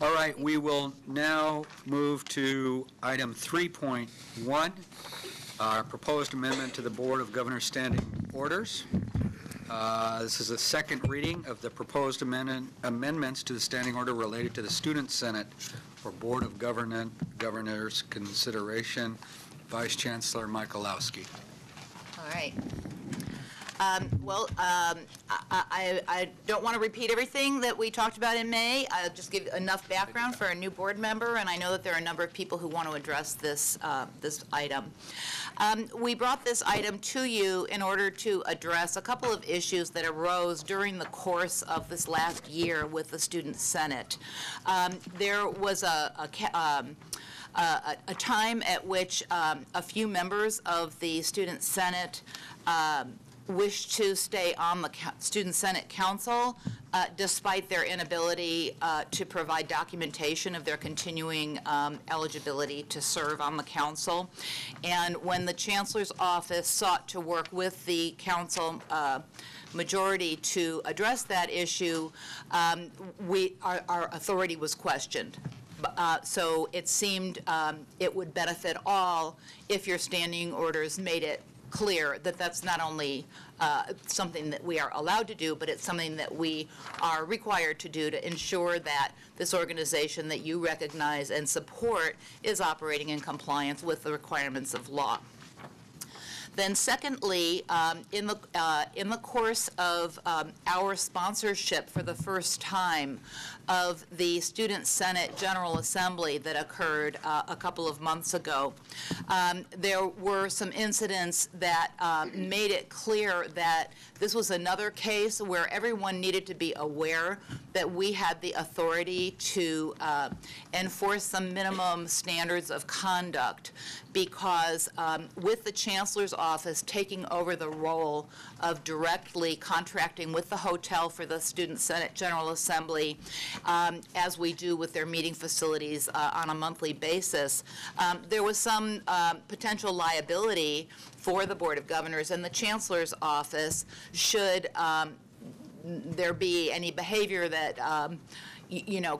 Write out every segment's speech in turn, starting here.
All right, we will now move to item 3.1, our proposed amendment to the Board of Governors Standing Orders. This is a second reading of the proposed amendments to the standing order related to the Student Senate for Board of Governors consideration. Vice Chancellor Michalowski. All right. I don't want to repeat everything that we talked about in May. I'll just give enough background for a new board member, and I know that there are a number of people who want to address this, this item. We brought this item to you in order to address a couple of issues that arose during the course of this last year with the Student Senate. There was a time at which a few members of the Student Senate wished to stay on the Student Senate Council despite their inability to provide documentation of their continuing eligibility to serve on the council. And when the Chancellor's office sought to work with the council majority to address that issue, our authority was questioned. So it seemed it would benefit all if your standing orders made it clear that that's not only something that we are allowed to do, but it's something that we are required to do to ensure that this organization that you recognize and support is operating in compliance with the requirements of law. Then secondly, in the course of our sponsorship for the first time of the Student Senate General Assembly that occurred a couple of months ago, there were some incidents that made it clear that this was another case where everyone needed to be aware that we had the authority to enforce some minimum standards of conduct, because with the Chancellor's office taking over the role of directly contracting with the hotel for the Student Senate General Assembly, as we do with their meeting facilities on a monthly basis, there was some potential liability for the Board of Governors and the Chancellor's office should there be any behavior that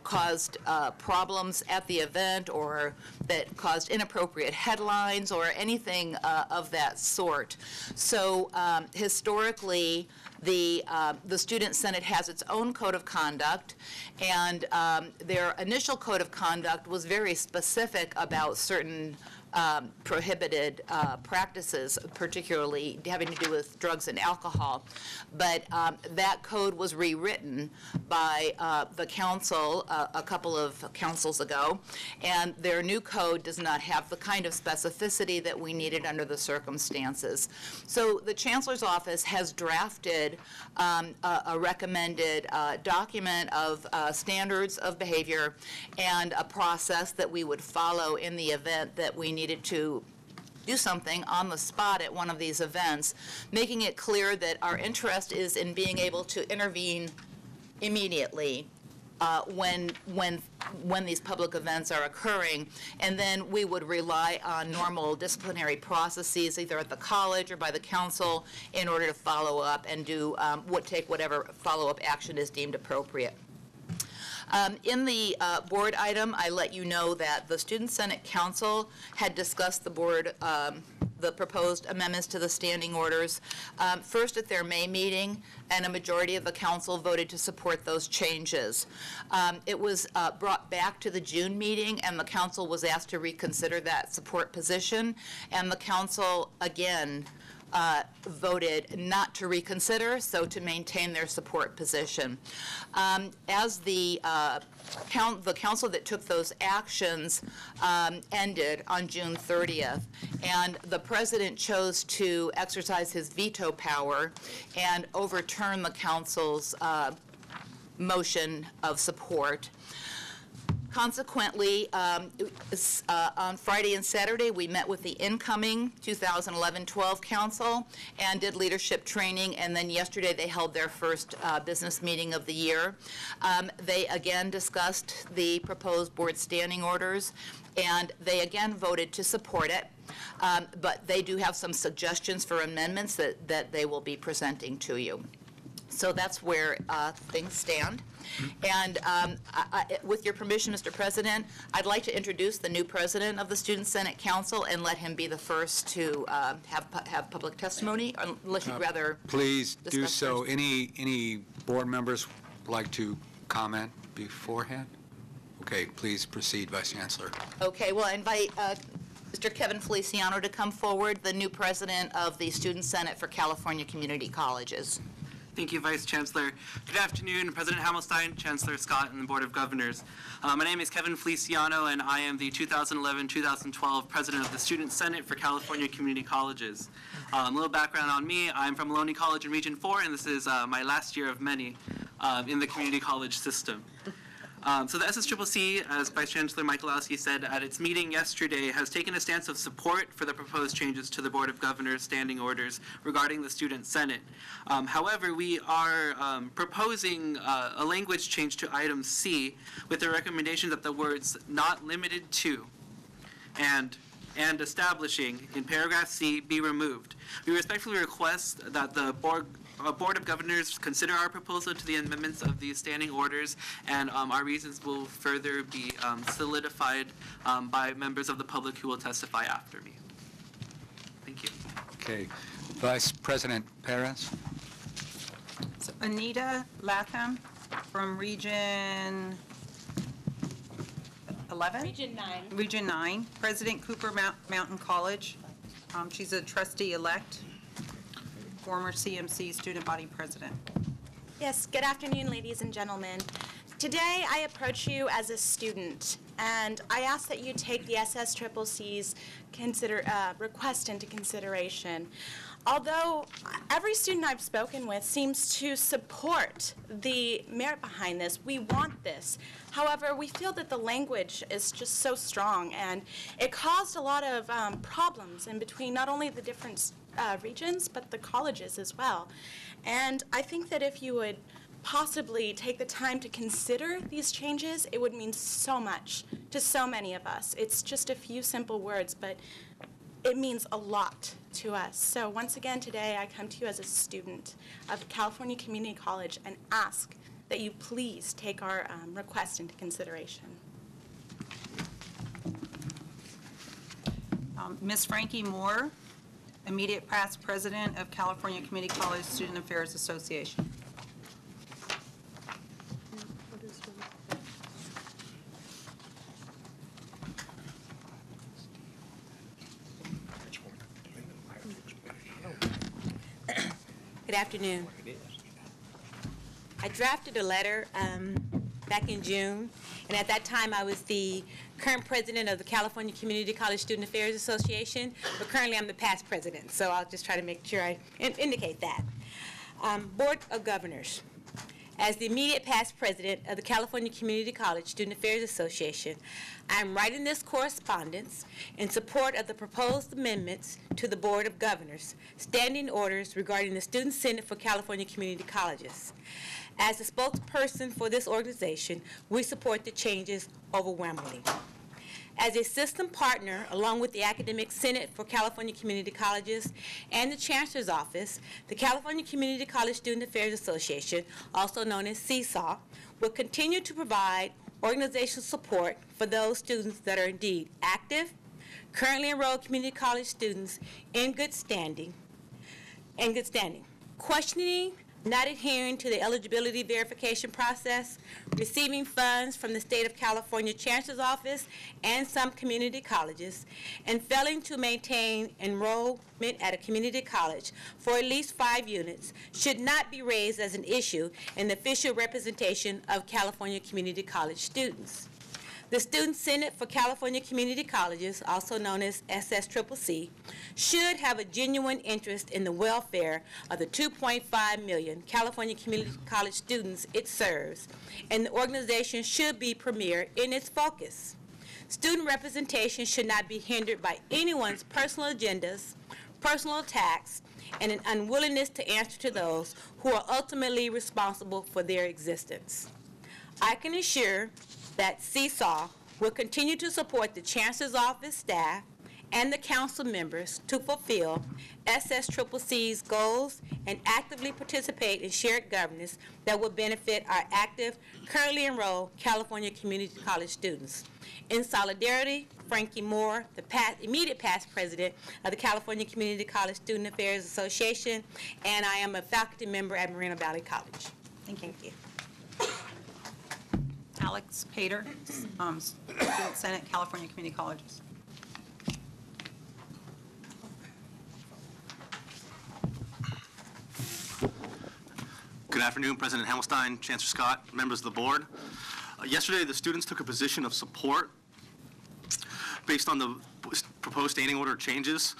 caused problems at the event, or that caused inappropriate headlines or anything of that sort. So historically, the Student Senate has its own code of conduct, and their initial code of conduct was very specific about certain prohibited practices, particularly having to do with drugs and alcohol. But that code was rewritten by the council a couple of councils ago, and their new code does not have the kind of specificity that we needed under the circumstances. So the Chancellor's office has drafted a recommended document of standards of behavior and a process that we would follow in the event that we needed to do something on the spot at one of these events, making it clear that our interest is in being able to intervene immediately when these public events are occurring, and then we would rely on normal disciplinary processes either at the college or by the council in order to follow up and do take whatever follow-up action is deemed appropriate. In the board item, I let you know that the Student Senate Council had discussed the board, the proposed amendments to the standing orders, first at their May meeting, and a majority of the council voted to support those changes. It was brought back to the June meeting, and the council was asked to reconsider that support position, and the council again voted not to reconsider, so to maintain their support position. As the council that took those actions ended on June 30th, and the president chose to exercise his veto power and overturn the council's motion of support. Consequently, on Friday and Saturday, we met with the incoming 2011-12 council and did leadership training, and then yesterday they held their first business meeting of the year. They again discussed the proposed board standing orders, and they again voted to support it, but they do have some suggestions for amendments that they will be presenting to you. So that's where things stand. And with your permission, Mr. President, I'd like to introduce the new president of the Student Senate Council and let him be the first to have public testimony, unless you'd rather. Please do discuss so. first. Any board members like to comment beforehand? Okay, please proceed, Vice Chancellor. Okay, well, I invite Mr. Kevin Feliciano to come forward, the new president of the Student Senate for California Community Colleges. Thank you, Vice Chancellor. Good afternoon, President Hamelstein, Chancellor Scott, and the Board of Governors. My name is Kevin Feliciano, and I am the 2011-2012 President of the Student Senate for California Community Colleges. A little background on me. I'm from Maloney College in Region 4, and this is my last year of many in the community college system. So the SSCCC, as Vice Chancellor Michalowski said at its meeting yesterday, has taken a stance of support for the proposed changes to the Board of Governors standing orders regarding the Student Senate. However, we are proposing a language change to item C with the recommendation that the words "not limited to" and establishing in paragraph C be removed. We respectfully request that the Board of Governors consider our proposal to the amendments of these standing orders, and our reasons will further be solidified by members of the public who will testify after me. Thank you. Okay. Vice President Perez. So Anita Latham from Region 11? Region 9. Region 9. President Cooper Mountain College. She's a trustee-elect, former CMC student body president. Yes, good afternoon, ladies and gentlemen. Today, I approach you as a student, and I ask that you take the SSCCC's request into consideration. Although every student I've spoken with seems to support the merit behind this, we want this. However, we feel that the language is just so strong, and it caused a lot of problems in between not only the different regions, but the colleges as well. And I think that if you would possibly take the time to consider these changes, it would mean so much to so many of us. It's just a few simple words, but it means a lot to us. So once again today, I come to you as a student of California Community College and ask that you please take our request into consideration. Ms. Frankie Moore, immediate past president of California Community College Student Affairs Association. Good afternoon. I drafted a letter back in June, and at that time I was the current president of the California Community College Student Affairs Association, but currently I'm the past president, so I'll just try to make sure I indicate that. Board of Governors. As the immediate past president of the California Community College Student Affairs Association, I am writing this correspondence in support of the proposed amendments to the Board of Governors standing orders regarding the Student Senate for California Community Colleges. As the spokesperson for this organization, we support the changes overwhelmingly. As a system partner, along with the Academic Senate for California Community Colleges and the Chancellor's Office, the California Community College Student Affairs Association, also known as CSAW, will continue to provide organizational support for those students that are indeed active, currently enrolled community college students in good standing, questioning, not adhering to the eligibility verification process, receiving funds from the State of California Chancellor's Office and some community colleges, and failing to maintain enrollment at a community college for at least 5 units should not be raised as an issue in the official representation of California community college students. The Student Senate for California Community Colleges, also known as SSCCC, should have a genuine interest in the welfare of the 2.5 million California community college students it serves, and the organization should be premier in its focus. Student representation should not be hindered by anyone's personal agendas, personal attacks, and an unwillingness to answer to those who are ultimately responsible for their existence. I can assure that CSAW will continue to support the Chancellor's Office staff and the council members to fulfill SSCCC's goals and actively participate in shared governance that will benefit our active, currently enrolled California Community College students. In solidarity, Frankie Moore, the immediate past president of the California Community College Student Affairs Association, and I am a faculty member at Moreno Valley College. Thank you. Thank you. Alex Pater, Student Senate, California Community Colleges. Good afternoon, President Hamilstein, Chancellor Scott, members of the board. Yesterday, the students took a position of support based on the proposed standing order changes,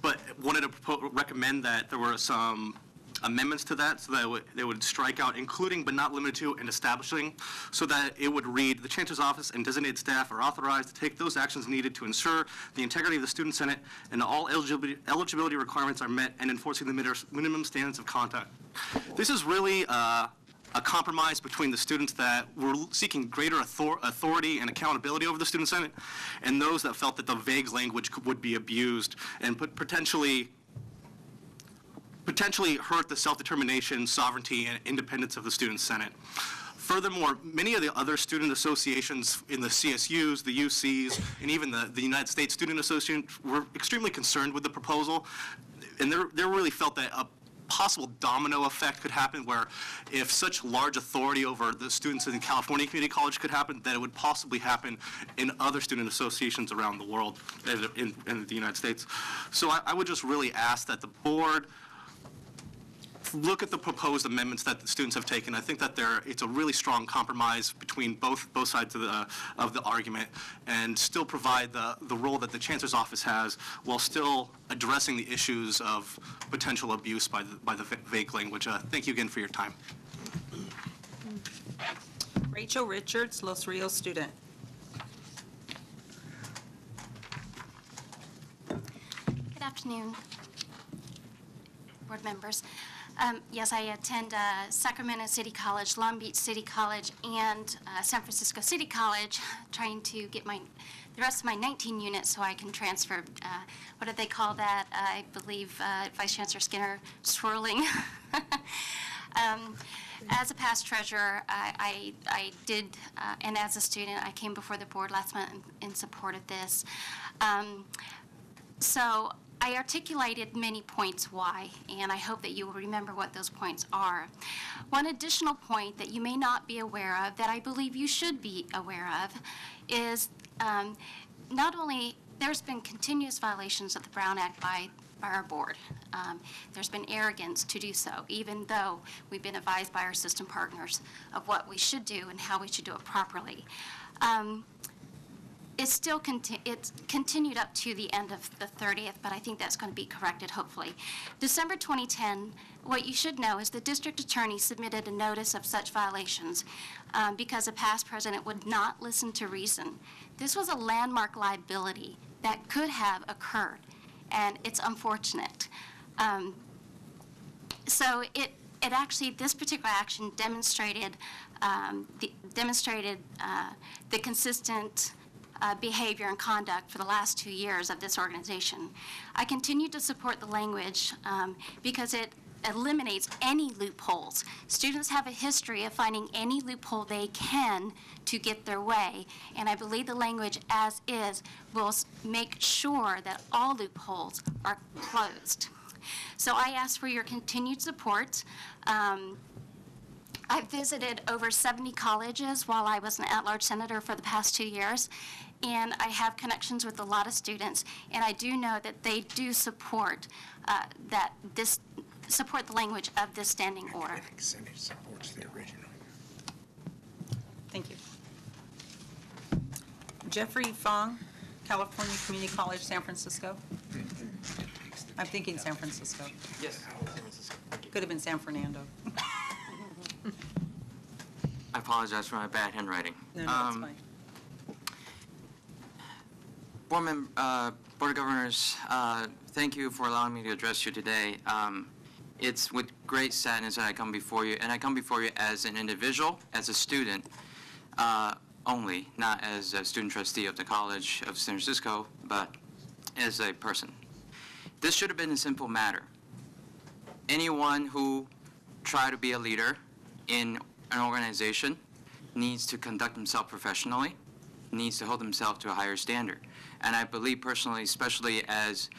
but wanted to recommend that there were some amendments to that so that they would strike out including but not limited to and establishing, so that it would read, the Chancellor's office and designated staff are authorized to take those actions needed to ensure the integrity of the Student Senate and all eligibility requirements are met and enforcing the minimum standards of conduct. This is really a compromise between the students that were seeking greater authority and accountability over the Student Senate and those that felt that the vague language would be abused and potentially hurt the self-determination, sovereignty, and independence of the Student Senate. Furthermore, many of the other student associations in the CSUs, the UCs, and even the United States Student Association were extremely concerned with the proposal, and they really felt that a possible domino effect could happen where if such large authority over the students in California Community College could happen, that it would possibly happen in other student associations around the world, in the United States. So I would just really ask that the board look at the proposed amendments that the students have taken. I think that it's a really strong compromise between both sides of the argument, and still provide the role that the Chancellor's office has while still addressing the issues of potential abuse by the vague language. Thank you again for your time. Rachel Richards, Los Rios student. Good afternoon, board members. Yes, I attend Sacramento City College, Long Beach City College, and San Francisco City College, trying to get the rest of my 19 units so I can transfer. What do they call that? I believe Vice Chancellor Skinner, swirling. As a past treasurer, I did, and as a student, I came before the board last month in support of this. So I articulated many points why, and I hope that you will remember what those points are. One additional point that you may not be aware of that I believe you should be aware of is not only there's been continuous violations of the Brown Act by our board. There's been arrogance to do so, even though we've been advised by our system partners of what we should do and how we should do it properly. It's continued up to the end of the 30th, but I think that's going to be corrected, hopefully. December 2010, what you should know is the district attorney submitted a notice of such violations because a past president would not listen to reason. This was a landmark liability that could have occurred, and it's unfortunate. So it actually, this particular action demonstrated the consistent behavior and conduct for the last 2 years of this organization. I continue to support the language because it eliminates any loopholes. Students have a history of finding any loophole they can to get their way, and I believe the language as is will make sure that all loopholes are closed. So I ask for your continued support. I've visited over 70 colleges while I was an at-large senator for the past 2 years, and I have connections with a lot of students, and I do know that they do support support the language of this standing order. Senate supports the original. Thank you. Jeffrey Fong, California Community College, San Francisco. I'm thinking San Francisco. Yes. Could have been San Fernando. I apologize for my bad handwriting. No, that's fine. Board of Governors, thank you for allowing me to address you today. It's with great sadness that I come before you, and I come before you as an individual, as a student only, not as a student trustee of the College of San Francisco, but as a person. This should have been a simple matter. Anyone who try to be a leader in an organization needs to conduct himself professionally, needs to hold himself to a higher standard. And I believe personally, especially as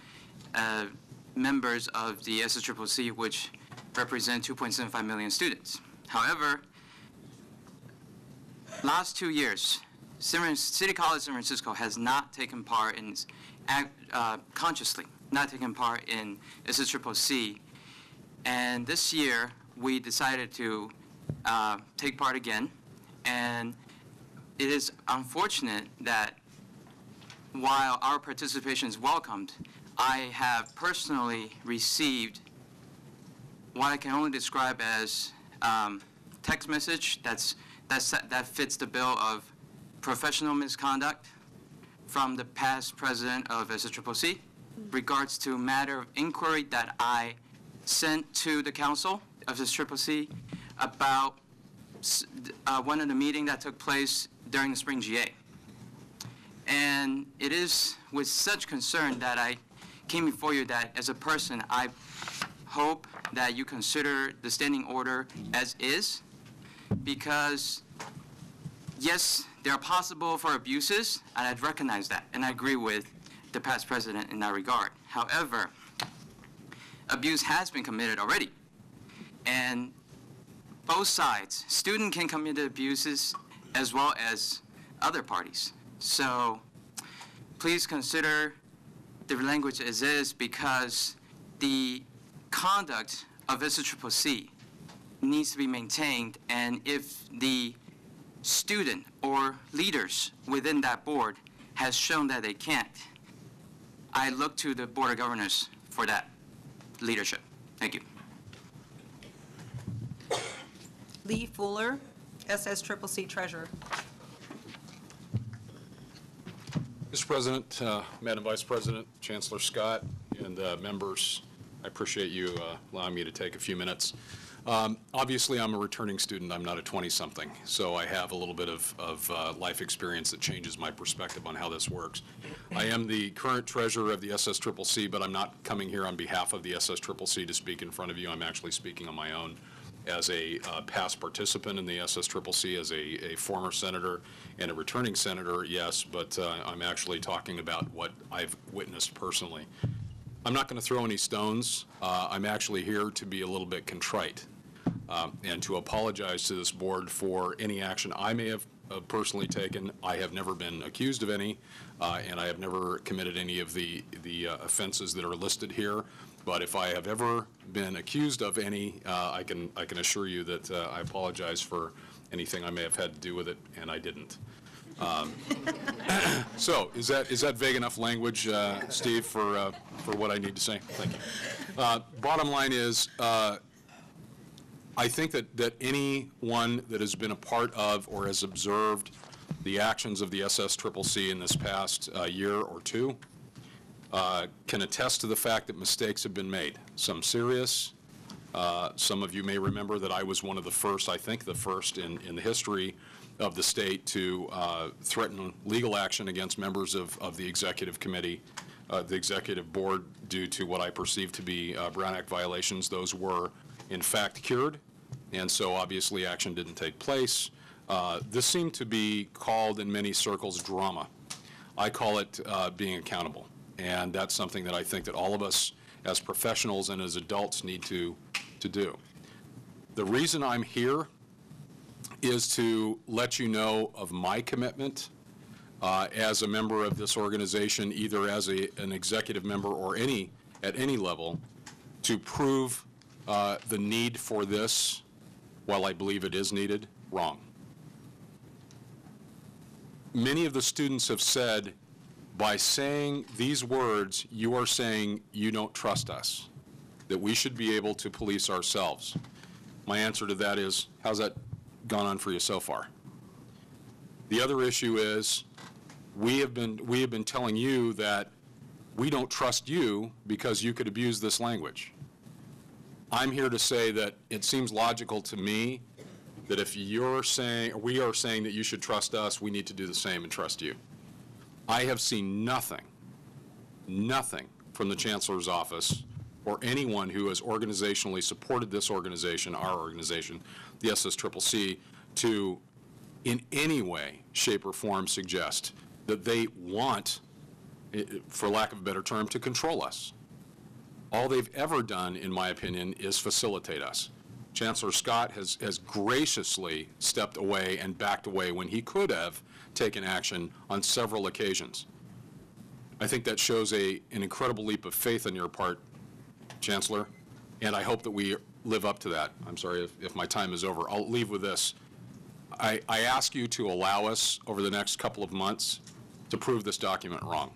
members of the SSCCC, which represent 2.75 million students. However, last 2 years, City College San Francisco has not taken part in, consciously, not taken part in SSCCC. And this year, we decided to take part again. And it is unfortunate that while our participation is welcomed, I have personally received what I can only describe as text message that fits the bill of professional misconduct from the past president of SSCCC regards to matter of inquiry that I sent to the council of SSCCC about one of the meetings that took place during the spring GA. And it is with such concern that I came before you that as a person, I hope that you consider the standing order as is, because yes, there are possible for abuses, and I'd recognize that, and I agree with the past president in that regard. However, abuse has been committed already, and both sides, student can commit abuses as well as other parties. So please consider the language as is, because the conduct of SSCCC needs to be maintained, and if the student or leaders within that board has shown that they can't, I look to the Board of Governors for that leadership. Thank you. Lee Fuller, SSCCC Treasurer. Mr. President, Madam Vice President, Chancellor Scott, and members, I appreciate you allowing me to take a few minutes. Obviously, I'm a returning student. I'm not a 20-something, so I have a little bit of life experience that changes my perspective on how this works. I am the current treasurer of the SSCCC, but I'm not coming here on behalf of the SSCCC to speak in front of you. I'm actually speaking on my own as a past participant in the SSCCC, as a former senator and a returning senator, yes, but I'm actually talking about what I've witnessed personally. I'm not going to throw any stones. I'm actually here to be a little bit contrite and to apologize to this board for any action I may have personally taken. I have never been accused of any, and I have never committed any of the offenses that are listed here. But if I have ever been accused of any, I can assure you that I apologize for anything I may have had to do with it, and I didn't. So is that vague enough language, Steve, for what I need to say? Thank you. Bottom line is, I think that anyone that has been a part of or has observed the actions of the SSCCC in this past year or two can attest to the fact that mistakes have been made. Some serious. Some of you may remember that I was one of the first, I think the first in the history of the state to threaten legal action against members of the executive committee, the executive board, due to what I perceived to be Brown Act violations. Those were in fact cured, and so obviously action didn't take place. This seemed to be called in many circles drama. I call it being accountable, and that's something that I think that all of us as professionals and as adults need to do. The reason I'm here is to let you know of my commitment as a member of this organization, either as an executive member or at any level, to prove the need for this, while I believe it is needed, wrong. Many of the students have said, by saying these words, you are saying you don't trust us, that we should be able to police ourselves. My answer to that is, how's that gone on for you so far? The other issue is, we have been telling you that we don't trust you because you could abuse this language. I'm here to say that it seems logical to me that if you're saying, or we are saying that you should trust us, we need to do the same and trust you. I have seen nothing nothing from the Chancellor's office or anyone who has organizationally supported this organization, our organization, the SSCCC, to in any way, shape, or form suggest that they want, for lack of a better term, to control us. All they've ever done, in my opinion, is facilitate us. Chancellor Scott has graciously stepped away and backed away when he could have taken action on several occasions. I think that shows an incredible leap of faith on your part, Chancellor, and I hope that we live up to that. I'm sorry if my time is over. I'll leave with this. I ask you to allow us over the next couple of months to prove this document wrong,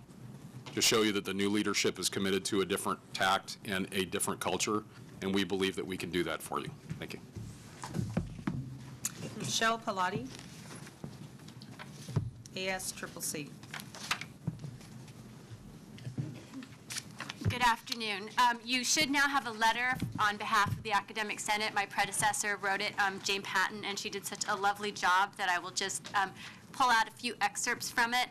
to show you that the new leadership is committed to a different tact and a different culture, and we believe that we can do that for you. Thank you. Michelle Pilati, ASCCC. Good afternoon. You should now have a letter on behalf of the Academic Senate. My predecessor wrote it, Jane Patton, and she did such a lovely job that I will just pull out a few excerpts from it.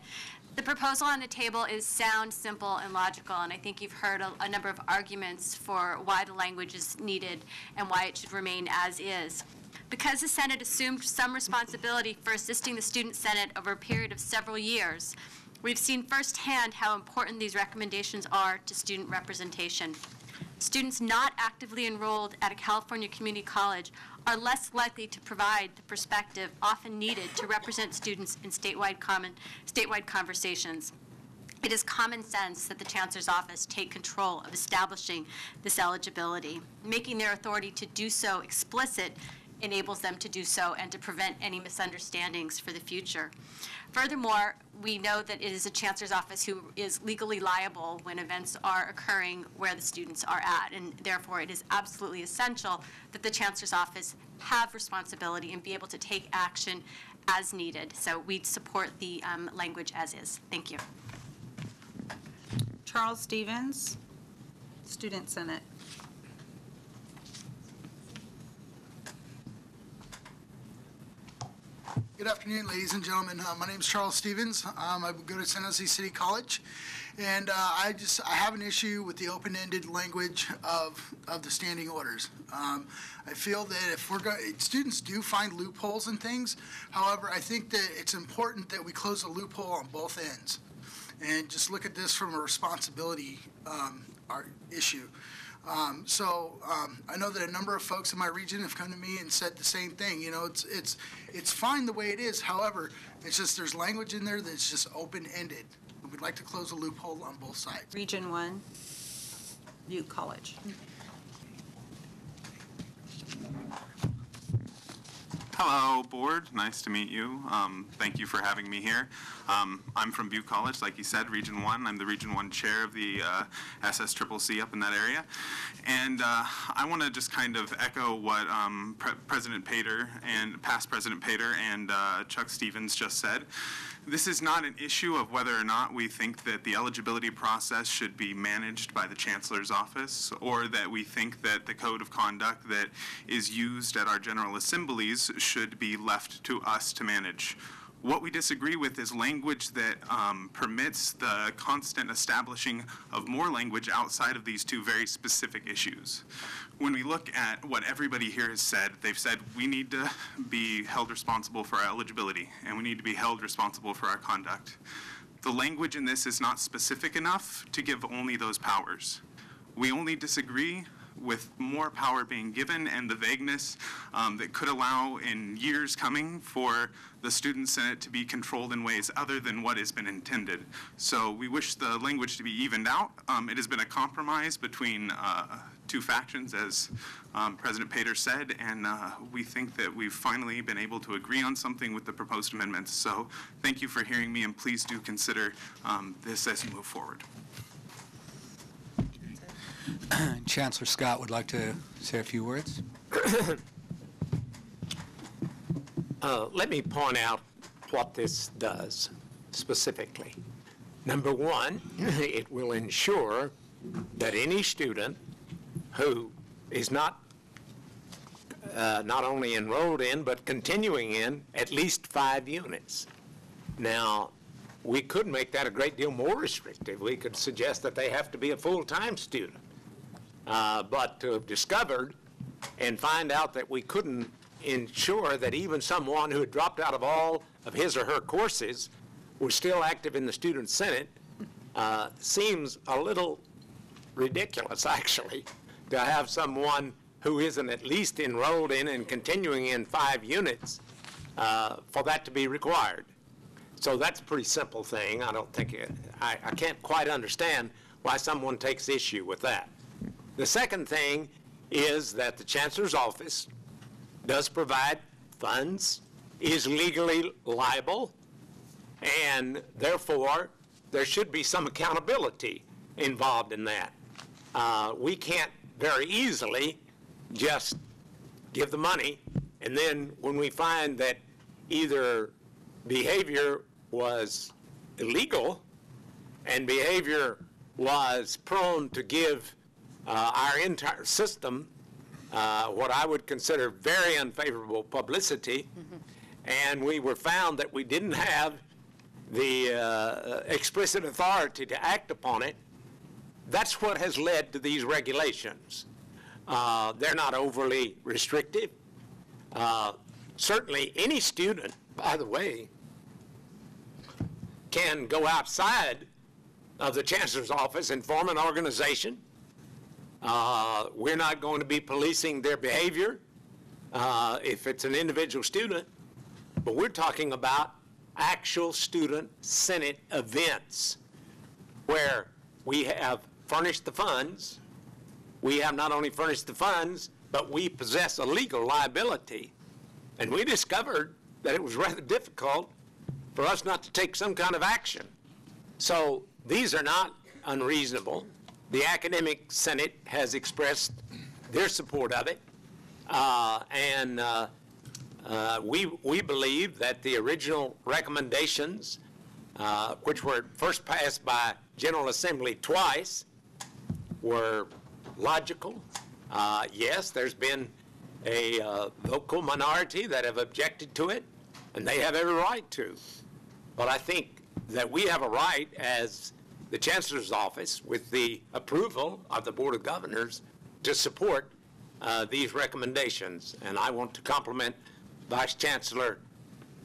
The proposal on the table is sound, simple, and logical, and I think you've heard a number of arguments for why the language is needed and why it should remain as is. Because the Senate assumed some responsibility for assisting the Student Senate over a period of several years, we've seen firsthand how important these recommendations are to student representation. Students not actively enrolled at a California community college are less likely to provide the perspective often needed to represent students in statewide conversations. It is common sense that the Chancellor's office take control of establishing this eligibility. Making their authority to do so explicit enables them to do so and to prevent any misunderstandings for the future. Furthermore, we know that it is the Chancellor's office who is legally liable when events are occurring where the students are at, and therefore it is absolutely essential that the Chancellor's office have responsibility and be able to take action as needed. So we support the language as is. Thank you. Charles Stevens, Student Senate. Good afternoon, ladies and gentlemen. My name is Charles Stevens. I go to San Jose City College, and I have an issue with the open-ended language of the standing orders. I feel that if students do find loopholes in things. However, I think that it's important that we close the loophole on both ends, and just look at this from a responsibility issue. I know that a number of folks in my region have come to me and said the same thing. You know, it's fine the way it is. However, it's just there's language in there that's just open-ended. We'd like to close a loophole on both sides. Region 1, Butte College. Hello, board. Nice to meet you. Thank you for having me here. I'm from Butte College, like you said, Region 1. I'm the Region 1 chair of the SSCCC up in that area. And I want to just kind of echo what President Pater and past President Pater and Chuck Stevens just said. This is not an issue of whether or not we think that the eligibility process should be managed by the Chancellor's office, or that we think that the code of conduct that is used at our General Assemblies should be left to us to manage. What we disagree with is language that permits the constant establishing of more language outside of these two very specific issues. When we look at what everybody here has said, they've said we need to be held responsible for our eligibility, and we need to be held responsible for our conduct. The language in this is not specific enough to give only those powers. We only disagree with more power being given and the vagueness that could allow in years coming for the Student Senate to be controlled in ways other than what has been intended. So we wish the language to be evened out. It has been a compromise between two factions, as President Pater said, and we think that we've finally been able to agree on something with the proposed amendments. So thank you for hearing me, and please do consider this as you move forward. Chancellor Scott would like to say a few words. Let me point out what this does specifically. Number one, it will ensure that any student who is not only enrolled in, but continuing in at least 5 units. Now, we could make that a great deal more restrictive. We could suggest that they have to be a full-time student. But to have discovered and find out that we couldn't ensure that even someone who had dropped out of all of his or her courses was still active in the Student Senate seems a little ridiculous, actually, to have someone who isn't at least enrolled in and continuing in 5 units for that to be required. So that's a pretty simple thing. I don't think I can't quite understand why someone takes issue with that. The second thing is that the Chancellor's Office does provide funds, is legally liable, and therefore there should be some accountability involved in that. We can't very easily just give the money, and then when we find that either behavior was illegal and behavior was prone to give our entire system what I would consider very unfavorable publicity, and we were found that we didn't have the explicit authority to act upon it, that's what has led to these regulations. They're not overly restrictive. Certainly any student, by the way, can go outside of the Chancellor's Office and form an organization. We're not going to be policing their behavior if it's an individual student, but we're talking about actual student Senate events where we have furnished the funds. We have not only furnished the funds, but we possess a legal liability. And we discovered that it was rather difficult for us not to take some kind of action. So these are not unreasonable. The Academic Senate has expressed their support of it. We believe that the original recommendations, which were first passed by General Assembly twice, were logical. Yes, there's been a vocal minority that have objected to it, and they have every right to. But I think that we have a right as the Chancellor's Office, with the approval of the Board of Governors, to support these recommendations. And I want to compliment Vice Chancellor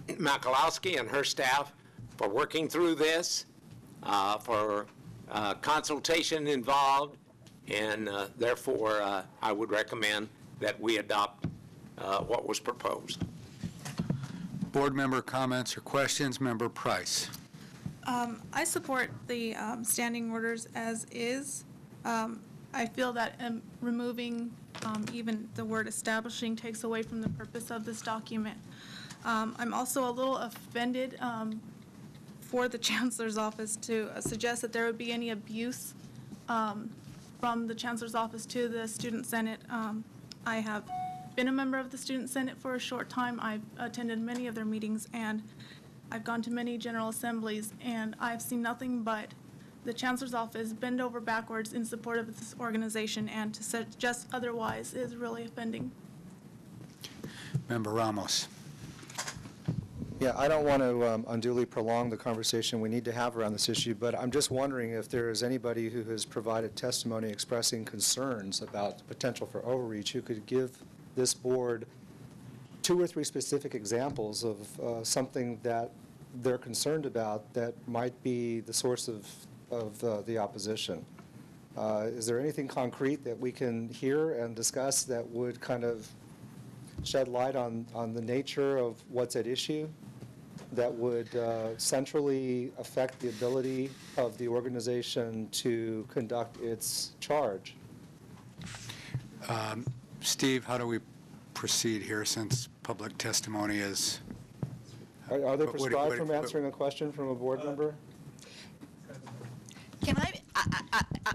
Michalowski and her staff for working through this, for consultation involved, and therefore I would recommend that we adopt what was proposed. Board member comments or questions? Member Price. I support the standing orders as is. I feel that removing even the word establishing takes away from the purpose of this document. I'm also a little offended for the Chancellor's Office to suggest that there would be any abuse from the Chancellor's Office to the Student Senate. I have been a member of the Student Senate for a short time. I've attended many of their meetings, and I've gone to many General Assemblies, and I've seen nothing but the Chancellor's Office bend over backwards in support of this organization, and to suggest otherwise is really offending. Member Ramos. Yeah, I don't want to unduly prolong the conversation we need to have around this issue, but I'm just wondering if there is anybody who has provided testimony expressing concerns about the potential for overreach who could give this board 2 or 3 specific examples of something that they're concerned about that might be the source of the opposition. Is there anything concrete that we can hear and discuss that would kind of shed light on the nature of what's at issue, that would centrally affect the ability of the organization to conduct its charge? Steve, how do we proceed here since public testimony is... Are they prescribed from answering a question from a board member? Can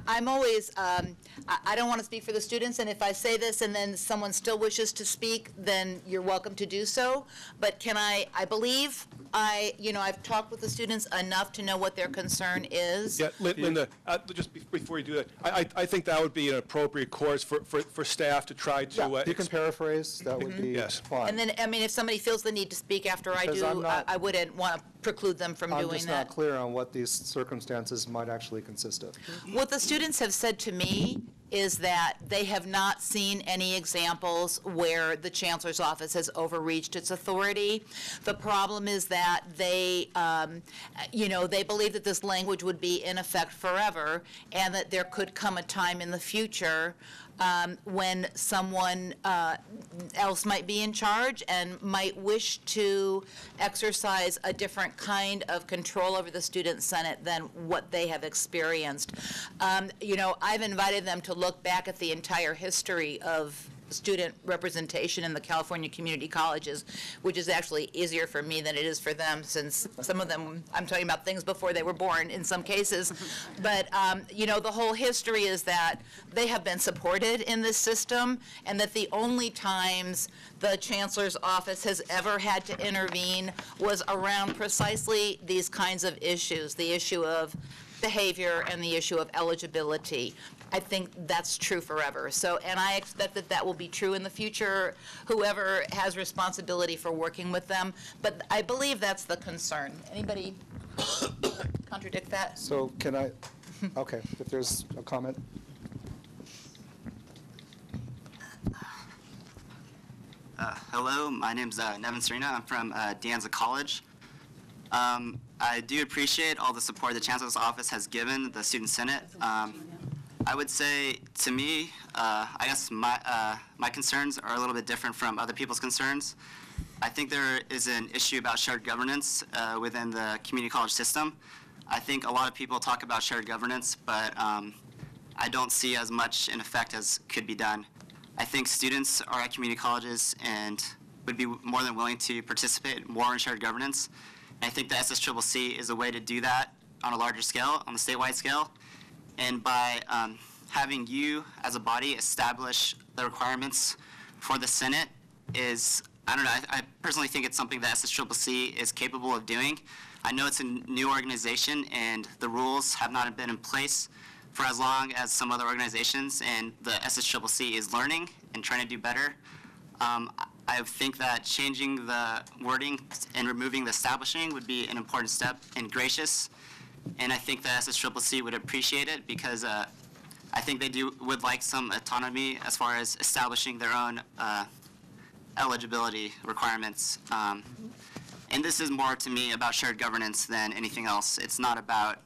I'm always, I don't want to speak for the students, and if I say this and then someone still wishes to speak, then you're welcome to do so. But can I believe I've talked with the students enough to know what their concern is. Yeah, Linda, just before you do that, I think that would be an appropriate course for staff to try to. Yeah, you can paraphrase, that would be fine. And then, I mean, if somebody feels the need to speak after I do, I wouldn't want to preclude them from doing that. I'm just not clear on what these circumstances might actually consist of. What the students have said to me is that they have not seen any examples where the chancellor's office has overreached its authority. The problem is that they, they believe that this language would be in effect forever, and that there could come a time in the future when someone else might be in charge and might wish to exercise a different kind of control over the Student Senate than what they have experienced. I've invited them to look back at the entire history of student representation in the California community colleges, which is actually easier for me than it is for them, since some of them, I'm talking about things before they were born in some cases. But, the whole history is that they have been supported in this system, and that the only times the chancellor's office has ever had to intervene was around precisely these kinds of issues, the issue of behavior and the issue of eligibility. I think that's true forever. So, and I expect that that will be true in the future, whoever has responsibility for working with them. But I believe that's the concern. Anybody contradict that? So can I, okay, if there's a comment. Hello, my name's Nevin Serena. I'm from De Anza College. I do appreciate all the support the Chancellor's Office has given the Student Senate. I would say, to me, I guess my concerns are a little bit different from other people's concerns. I think there is an issue about shared governance within the community college system. I think a lot of people talk about shared governance, but I don't see as much in effect as could be done. I think students are at community colleges and would be more than willing to participate more in shared governance. And I think the SSCCC is a way to do that on a larger scale, on the statewide scale. And by having you as a body establish the requirements for the Senate is, I don't know, I personally think it's something that SSCCC is capable of doing. I know it's a new organization and the rules have not been in place for as long as some other organizations, and the SSCCC is learning and trying to do better. I think that changing the wording and removing the establishing would be an important step and gracious. And I think the SSCCC would appreciate it because I think they would like some autonomy as far as establishing their own eligibility requirements. And this is more, to me, about shared governance than anything else. It's not about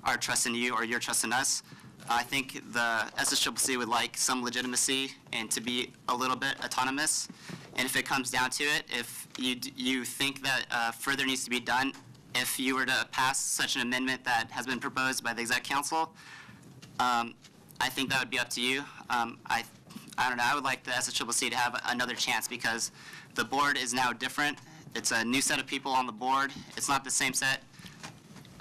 our trust in you or your trust in us. I think the SSCCC would like some legitimacy and to be a little bit autonomous. And if it comes down to it, if you think that further needs to be done, if you were to pass such an amendment that has been proposed by the Exec Council, I think that would be up to you. I don't know, I would like the SSCCC to have another chance because the board is now different. It's a new set of people on the board. It's not the same set.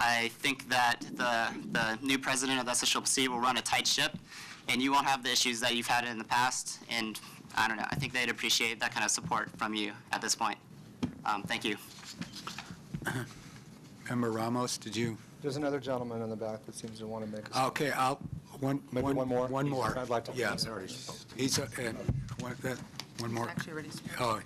I think that the new president of the SSCCC will run a tight ship, and you won't have the issues that you've had in the past. And I don't know, I think they'd appreciate that kind of support from you at this point. Thank you. Member Ramos, did you? There's another gentleman in the back that seems to want to make a statement. Okay, one more. One more. I'd like to. Yeah. He's, one more. Actually already spoke.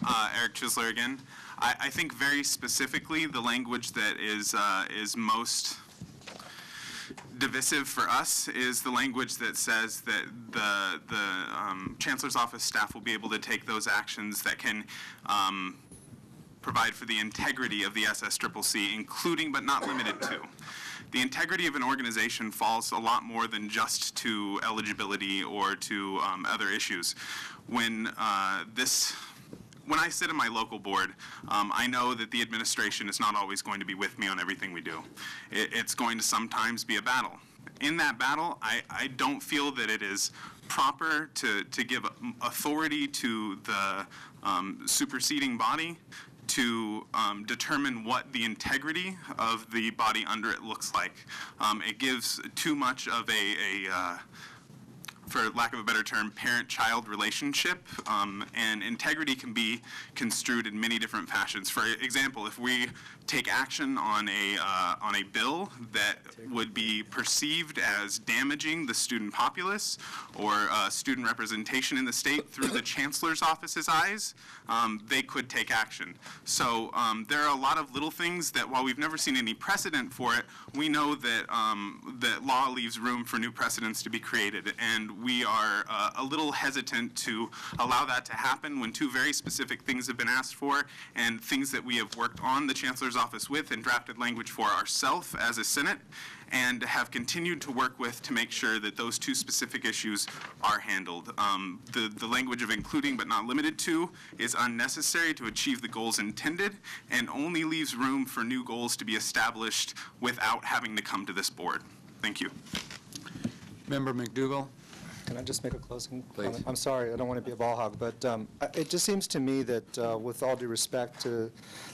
Oh, Eric Chisler again. I think very specifically the language that is most divisive for us is the language that says that the Chancellor's Office staff will be able to take those actions that can provide for the integrity of the SSCCC, including but not limited to. The integrity of an organization falls a lot more than just to eligibility or to other issues. When I sit in my local board, I know that the administration is not always going to be with me on everything we do. It's going to sometimes be a battle. In that battle, I don't feel that it is proper to give authority to the superseding body to determine what the integrity of the body under it looks like. It gives too much of for lack of a better term, parent-child relationship, and integrity can be construed in many different fashions. For example, if we take action on a bill that would be perceived as damaging the student populace or student representation in the state through the chancellor's office's eyes, they could take action. So there are a lot of little things that, while we've never seen any precedent for it, we know that that law leaves room for new precedents to be created, and we are a little hesitant to allow that to happen when two very specific things have been asked for, and things that we have worked on the chancellor's office with and drafted language for ourselves as a Senate, and have continued to work with to make sure that those two specific issues are handled. The language of including but not limited to is unnecessary to achieve the goals intended, and only leaves room for new goals to be established without having to come to this board. Thank you. Member McDougall? Can I just make a closing Please. comment? I'm sorry, I don't want to be a ball hog, but it just seems to me that with all due respect to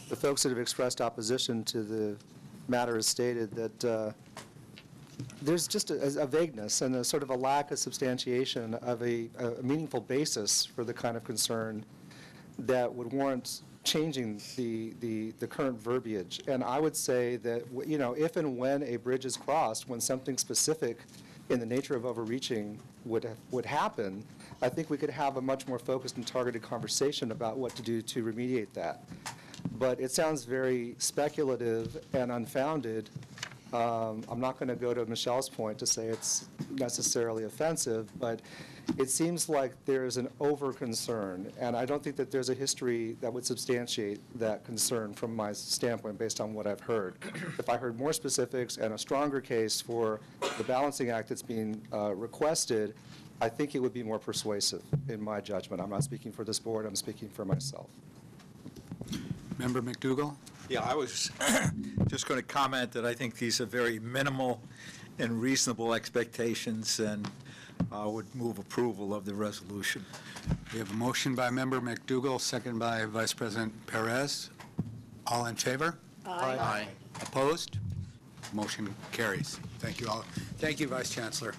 the folks that have expressed opposition to the matter as stated, that there's just a vagueness and a sort of a lack of substantiation of a meaningful basis for the kind of concern that would warrant changing the current verbiage. And I would say that, you know, if and when a bridge is crossed, when something specific in the nature of overreaching would happen, I think we could have a much more focused and targeted conversation about what to do to remediate that. But it sounds very speculative and unfounded. I'm not going to go to Michelle's point to say it's necessarily offensive, but it seems like there's an over-concern, and I don't think that there's a history that would substantiate that concern from my standpoint based on what I've heard. If I heard more specifics and a stronger case for the balancing act that's being requested, I think it would be more persuasive in my judgment. I'm not speaking for this board, I'm speaking for myself. Member McDougall? Yeah, I was just going to comment that I think these are very minimal and reasonable expectations, and I would move approval of the resolution. We have a motion by Member McDougall, second by Vice President Perez. All in favor? Aye. Aye. Opposed? Motion carries. Thank you all. Thank you, Vice Chancellor.